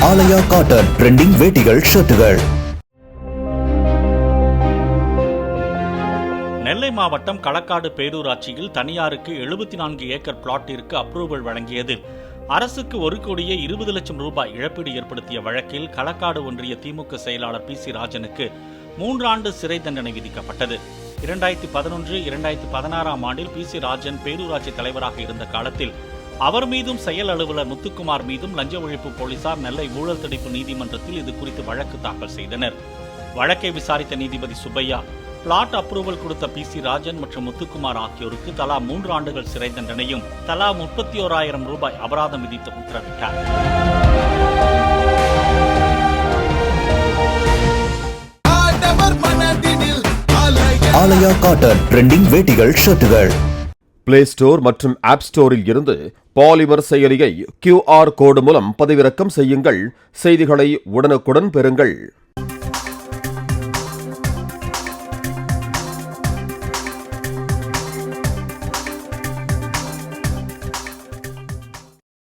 ஆலயா cotton trending வேட்டிகள் ஷர்ட்டுகள். நெல்லை மாவட்டம் களக்காடு பேரூராட்சியில் தனியாருக்கு 74 ஏக்கர் பிளாட்டிற்கு அப்ரூவல் வழங்கியது அரசுக்கு 1,20,00,000 ரூபாய் இழப்பீடு ஏற்படுத்திய வழக்கில் களக்காடு ஒன்றிய திமுக செயலாளர் PC ராஜனுக்கு 3 ஆண்டு சிறை தண்டனை விதிக்கப்பட்டது. 2011-2016 ஆண்டில் PC ராஜன் பேரூராட்சி தலைவராக இருந்த காலத்தில் அவர் மீதும் செயல் அலுவலர் முத்துக்குமார் மீதும் லஞ்ச ஒழிப்பு போலீசார் நெல்லை ஊழல் தடுப்பு நீதிமன்றத்தில் இது குறித்து வழக்கு தாக்கல் செய்தனர். வழக்கை விசாரித்த நீதிபதி சுப்பையா பிளாட் அப்ரூவல் கொடுத்த PC ராஜன் மற்றும் முத்துக்குமார் ஆகியோருக்கு தலா 3 ஆண்டுகள் சிறை தண்டனையும் தலா 31,000 ரூபாய் அபராதம் விதித்து உத்தரவிட்டார். ஆலயா காட்டன் ட்ரெண்டிங் வேட்டிகள் ஷர்ட்டுகள். பிளே ஸ்டோர் மற்றும் ஆப் ஸ்டோரில் இருந்து பாலிமர் செயலியை QR கோடு மூலம் பதிவிறக்கம் செய்யுங்கள். செய்திகளை உடனுக்குடன் பெறுங்கள்.